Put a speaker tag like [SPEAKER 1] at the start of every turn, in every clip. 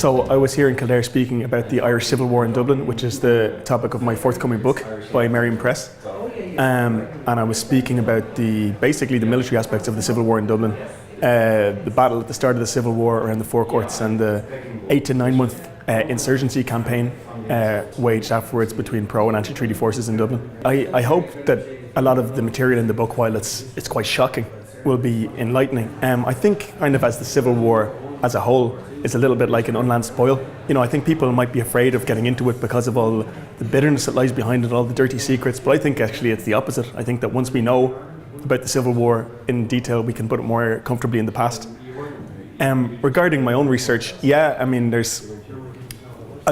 [SPEAKER 1] So I was here in Kildare speaking about the Irish Civil War in Dublin, which is the topic of my forthcoming book by Merriam Press. And I was speaking about basically the military aspects of the Civil War in Dublin, the battle at the start of the Civil War around the Four Courts, and the 8 to 9 month insurgency campaign waged afterwards between pro and anti-treaty forces in Dublin. I hope that a lot of the material in the book, while it's quite shocking, will be enlightening. I think kind of as the Civil War as a whole is a little bit like an unlanded spoil. I think people might be afraid of getting into it because of all the bitterness that lies behind it, all the dirty secrets, but I think actually it's the opposite. I think that once we know about the Civil War in detail, we can put it more comfortably in the past. Regarding my own research, I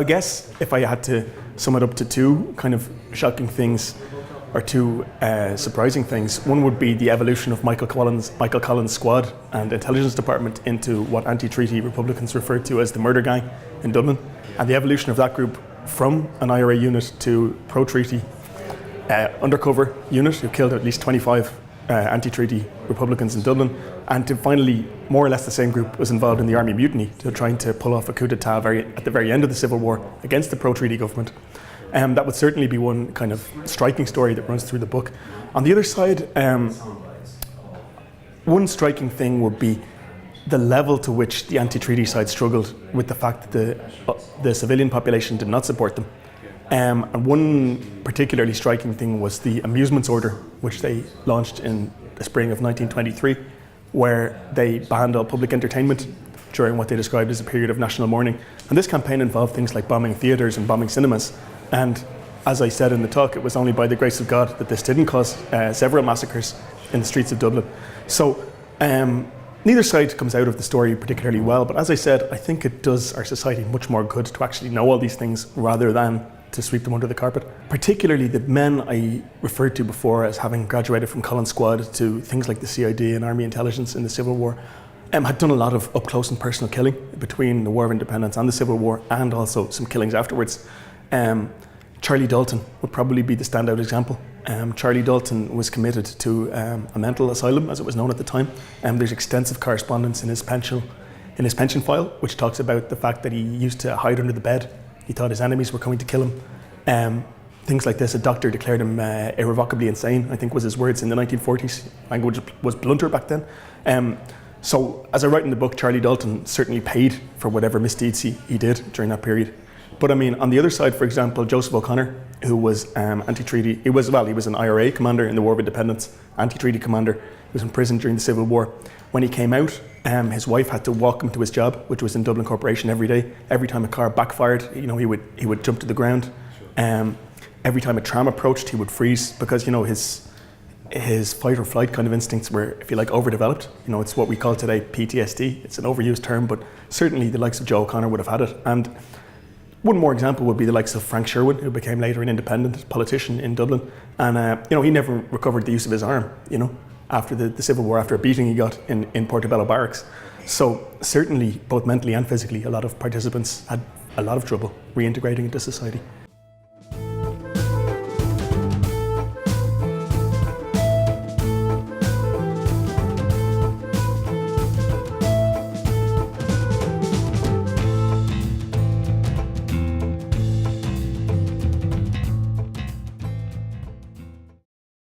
[SPEAKER 1] guess if I had to sum it up to two kind of shocking things or two surprising things, one would be the evolution of Michael Collins' squad and intelligence department into what anti-treaty Republicans referred to as the murder gang in Dublin, and the evolution of that group from an IRA unit to pro-treaty undercover unit who killed at least 25 anti-treaty Republicans in Dublin, and to finally more or less the same group was involved in the army mutiny, to trying to pull off a coup d'etat at the very end of the Civil War against the pro-treaty government. That would certainly be one kind of striking story that runs through the book. On the other side, one striking thing would be the level to which the anti-treaty side struggled with the fact that the civilian population did not support them. And one particularly striking thing was the amusements order, which they launched in the spring of 1923, where they banned all public entertainment during what they described as a period of national mourning. And this campaign involved things like bombing theatres and bombing cinemas. And as I said in the talk, it was only by the grace of God that this didn't cause several massacres in the streets of Dublin. So neither side comes out of the story particularly well, but as I said, I think it does our society much more good to actually know all these things rather than to sweep them under the carpet. Particularly the men I referred to before as having graduated from Collins' squad to things like the CID and Army Intelligence in the Civil War had done a lot of up close and personal killing between the War of Independence and the Civil War, and also some killings afterwards. Charlie Dalton would probably be the standout example. Charlie Dalton was committed to a mental asylum, as it was known at the time. There's extensive correspondence in his pension file, which talks about the fact that he used to hide under the bed. He thought his enemies were coming to kill him. Things like this, a doctor declared him irrevocably insane, I think was his words in the 1940s. Language was blunter back then. So as I write in the book, Charlie Dalton certainly paid for whatever misdeeds he did during that period. But on the other side, for example, Joseph O'Connor, who was anti-treaty, he was an IRA commander in the War of Independence, anti-treaty commander. He was in prison during the Civil War. When he came out, his wife had to walk him to his job, which was in Dublin Corporation every day. Every time a car backfired, he would jump to the ground. Every time a tram approached, he would freeze because his fight or flight kind of instincts were, if you like, overdeveloped. It's what we call today PTSD. It's an overused term, but certainly the likes of Joe O'Connor would have had it. And one more example would be the likes of Frank Sherwin, who became later an independent politician in Dublin. And he never recovered the use of his arm, after the Civil War, after a beating he got in Portobello Barracks. So certainly, both mentally and physically, a lot of participants had a lot of trouble reintegrating into society.